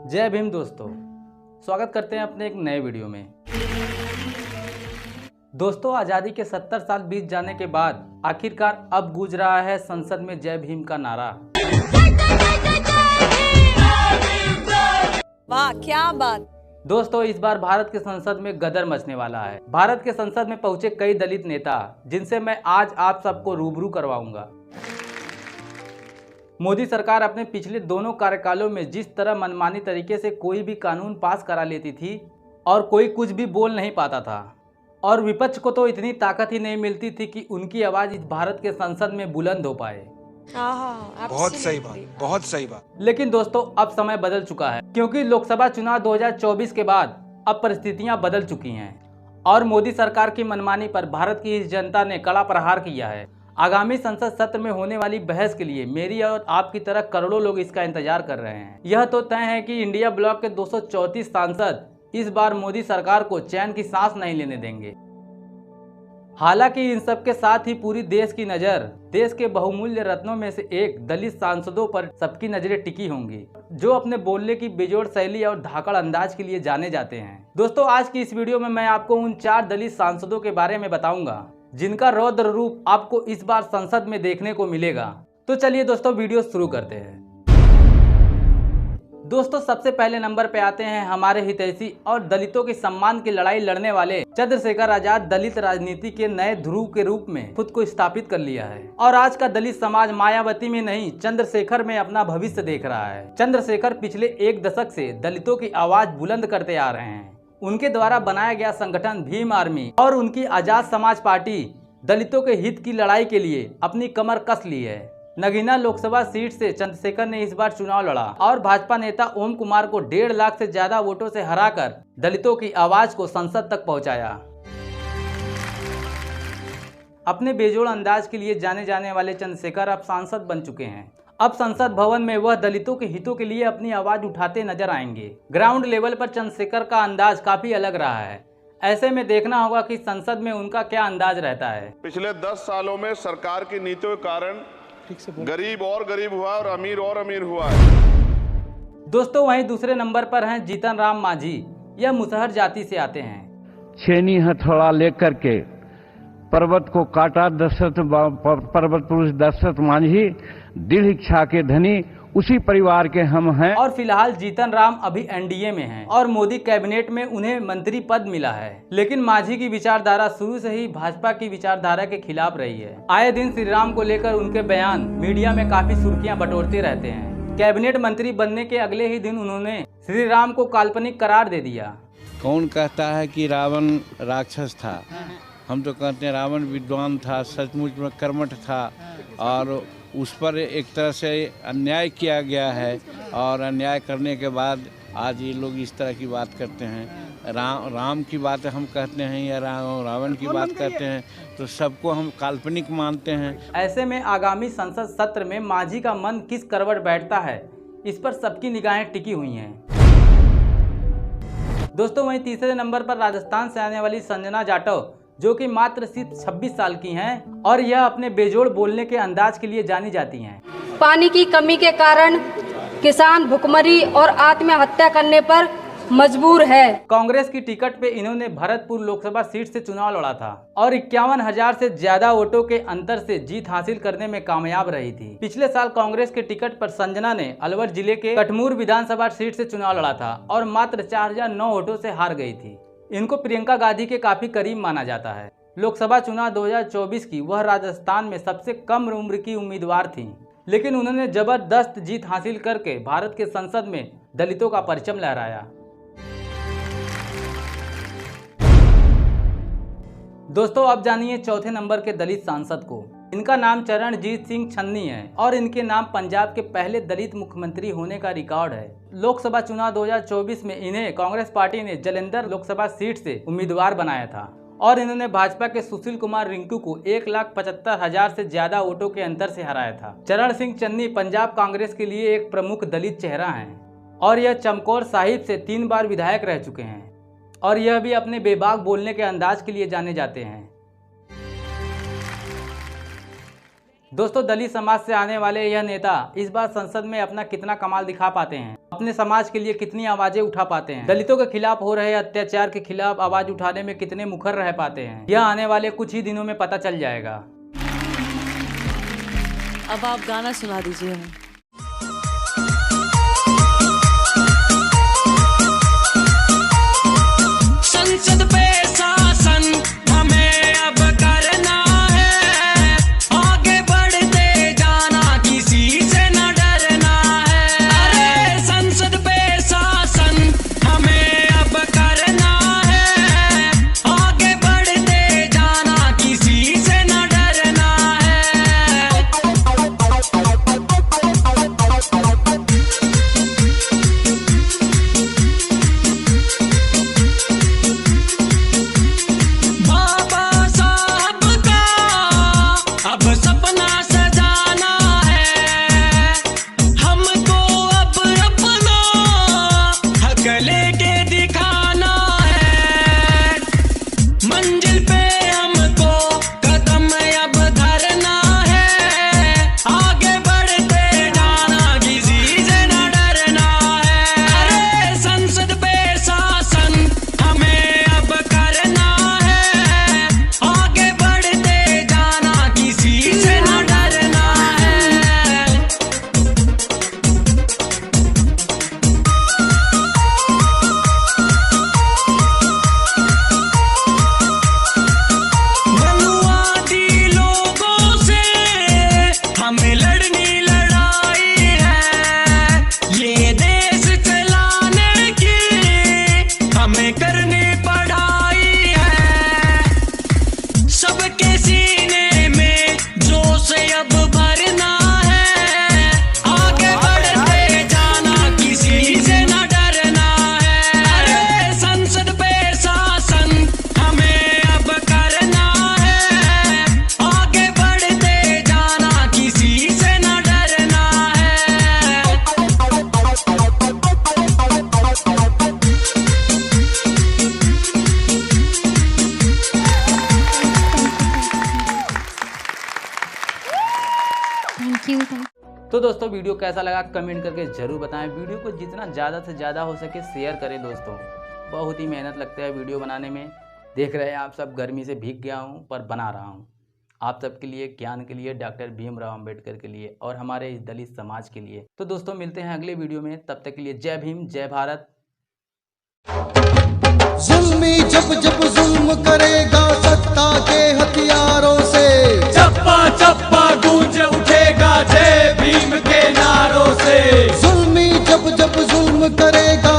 जय भीम दोस्तों, स्वागत करते हैं अपने एक नए वीडियो में। दोस्तों, आज़ादी के 70 साल बीत जाने के बाद आखिरकार अब गूंज रहा है संसद में जय भीम का नारा। वाह क्या बात। दोस्तों, इस बार भारत के संसद में गदर मचने वाला है। भारत के संसद में पहुंचे कई दलित नेता, जिनसे मैं आज आप सबको रूबरू करवाऊंगा। मोदी सरकार अपने पिछले दोनों कार्यकालों में जिस तरह मनमानी तरीके से कोई भी कानून पास करा लेती थी और कोई कुछ भी बोल नहीं पाता था, और विपक्ष को तो इतनी ताकत ही नहीं मिलती थी कि उनकी आवाज इस भारत के संसद में बुलंद हो पाए। बहुत सही बात, बहुत सही बात। लेकिन दोस्तों, अब समय बदल चुका है, क्योंकि लोकसभा चुनाव 2024 के बाद अब परिस्थितियां बदल चुकी हैं और मोदी सरकार की मनमानी पर भारत की इस जनता ने कड़ा प्रहार किया है। आगामी संसद सत्र में होने वाली बहस के लिए मेरी और आपकी तरह करोड़ों लोग इसका इंतजार कर रहे हैं। यह तो तय है कि इंडिया ब्लॉक के 234 सांसद इस बार मोदी सरकार को चैन की सांस नहीं लेने देंगे। हालांकि इन सब के साथ ही पूरी देश की नज़र देश के बहुमूल्य रत्नों में से एक दलित सांसदों पर सबकी नजरें टिकी होंगी, जो अपने बोलने की बेजोड़ शैली और धाकड़ अंदाज के लिए जाने जाते हैं। दोस्तों, आज की इस वीडियो में मैं आपको उन 4 दलित सांसदों के बारे में बताऊंगा जिनका रौद्र रूप आपको इस बार संसद में देखने को मिलेगा। तो चलिए दोस्तों, वीडियो शुरू करते हैं। दोस्तों, सबसे पहले नंबर पे आते हैं हमारे हितैषी और दलितों के सम्मान की लड़ाई लड़ने वाले चंद्रशेखर आजाद। दलित राजनीति के नए ध्रुव के रूप में खुद को स्थापित कर लिया है और आज का दलित समाज मायावती में नहीं, चंद्रशेखर में अपना भविष्य देख रहा है। चंद्रशेखर पिछले 1 दशक से दलितों की आवाज बुलंद करते आ रहे हैं। उनके द्वारा बनाया गया संगठन भीम आर्मी और उनकी आजाद समाज पार्टी दलितों के हित की लड़ाई के लिए अपनी कमर कस ली है। नगीना लोकसभा सीट से चंद्रशेखर ने इस बार चुनाव लड़ा और भाजपा नेता ओम कुमार को 1.5 लाख से ज्यादा वोटों से हराकर दलितों की आवाज को संसद तक पहुंचाया। अपने बेजोड़ अंदाज के लिए जाने जाने वाले चंद्रशेखर अब सांसद बन चुके हैं। अब संसद भवन में वह दलितों के हितों के लिए अपनी आवाज उठाते नजर आएंगे। ग्राउंड लेवल पर चंद्रशेखर का अंदाज काफी अलग रहा है। ऐसे में देखना होगा कि संसद में उनका क्या अंदाज रहता है। पिछले 10 सालों में सरकार की नीतियों के कारण गरीब और गरीब हुआ और अमीर हुआ है। दोस्तों, वहीं दूसरे नंबर पर हैं जीतन राम मांझी। यह मुसहर जाति से आते हैं। छेनी हथौड़ा लेकर के पर्वत को काटा पर्वत पुरुष दशरथ मांझी, दृढ़ इच्छा के धनी, उसी परिवार के हम हैं। और फिलहाल जीतन राम अभी एनडीए में हैं और मोदी कैबिनेट में उन्हें मंत्री पद मिला है। लेकिन मांझी की विचारधारा शुरू से ही भाजपा की विचारधारा के खिलाफ रही है। आए दिन श्री राम को लेकर उनके बयान मीडिया में काफी सुर्खियां बटोरते रहते हैं। कैबिनेट मंत्री बनने के अगले ही दिन उन्होंने श्री राम को काल्पनिक करार दे दिया। कौन कहता है कि रावण राक्षस था? हम तो कहते हैं रावण विद्वान था, सचमुच में कर्मठ था और उस पर एक तरह से अन्याय किया गया है और अन्याय करने के बाद आज ये लोग इस तरह की बात करते हैं। राम की बात हम कहते हैं या रावण की बात करते हैं, तो सबको हम काल्पनिक मानते हैं। ऐसे में आगामी संसद सत्र में मांझी का मन किस करवट बैठता है, इस पर सबकी निगाहें टिकी हुई हैं। दोस्तों, वहीं तीसरे नंबर पर राजस्थान से आने वाली संजना जाटव, जो कि मात्र सिर्फ 26 साल की हैं और यह अपने बेजोड़ बोलने के अंदाज के लिए जानी जाती हैं। पानी की कमी के कारण किसान भुखमरी और आत्महत्या करने पर मजबूर है। कांग्रेस की टिकट पे इन्होंने भरतपुर लोकसभा सीट से चुनाव लड़ा था और 51,000 से ज्यादा वोटों के अंतर से जीत हासिल करने में कामयाब रही थी। पिछले साल कांग्रेस के टिकट पर संजना ने अलवर जिले के कटमूर विधानसभा सीट से चुनाव लड़ा था और मात्र 4,009 वोटों से हार गई थी। इनको प्रियंका गांधी के काफी करीब माना जाता है। लोकसभा चुनाव 2024 की वह राजस्थान में सबसे कम उम्र की उम्मीदवार थी, लेकिन उन्होंने जबरदस्त जीत हासिल करके भारत के संसद में दलितों का परचम लहराया। दोस्तों, अब जानिए चौथे नंबर के दलित सांसद को। इनका नाम चरणजीत सिंह छन्नी है और इनके नाम पंजाब के पहले दलित मुख्यमंत्री होने का रिकॉर्ड है। लोकसभा चुनाव 2024 में इन्हें कांग्रेस पार्टी ने जालंधर लोकसभा सीट से उम्मीदवार बनाया था और इन्होंने भाजपा के सुशील कुमार रिंकू को 1,75,000 से ज्यादा वोटों के अंतर से हराया था। चरण सिंह चन्नी पंजाब कांग्रेस के लिए एक प्रमुख दलित चेहरा है और यह चमकौर साहिब से 3 बार विधायक रह चुके हैं और यह भी अपने बेबाक बोलने के अंदाज के लिए जाने जाते हैं। दोस्तों, दलित समाज से आने वाले यह नेता इस बार संसद में अपना कितना कमाल दिखा पाते हैं, अपने समाज के लिए कितनी आवाजें उठा पाते हैं, दलितों के खिलाफ हो रहे अत्याचार के खिलाफ आवाज उठाने में कितने मुखर रह पाते हैं, यह आने वाले कुछ ही दिनों में पता चल जाएगा। अब आप गाना सुना दीजिए हमें। संसद पे शासन हमें अब करना है, आगे बढ़ते जाना किसी से न डरना है। अरे संसद पे शासन हमें अब करना है, आगे बढ़ते जाना किसी से न डरना है। बाबा साहब का अब सपना सजाना है, हमको अब अपना हक लेके दिखाना है। मंजिल पे हमको कदम अब धरना है, आगे बढ़ते जाना किसी से न डरना है। अरे संसद पे शासन हमें अब करना है, आगे बढ़ते जाना किसी से न डरना है। मनुवादी लोगों से हमें लड़नी लड़ाई है, ये देश चलाने की हमें करनी पड़ाई है। सबके सीने में जोश अब भरना है, आगे बढ़ते जाना किसी से न डरना है। अरे संसद पे शासन हमें अब करना है, आगे बढ़ते जाना किसी से न डरना है। तो दोस्तों वीडियो कैसा लगा कमेंट करके जरूर बताएं। वीडियो को जितना ज़्यादा से ज़्यादा हो सके शेयर करें दोस्तों। बहुत ही मेहनत लगता है वीडियो बनाने में। देख रहे हैं आप सब, गर्मी से भीग गया हूं पर बना रहा हूं आप सबके लिए, ज्ञान के लिए, डॉक्टर भीमराव अंबेडकर के लिए और हमारे इस दलित समाज के लिए। तो दोस्तों मिलते हैं अगले वीडियो में, तब तक के लिए जय भीम, जय भारत। जुल्मी जब जब जुल्म करेगा सत्ता के हथियारों से, चप्पा चप्पा गूंज उठेगा जय भीम के नारों से। जुल्मी जब जब जुल्म करेगा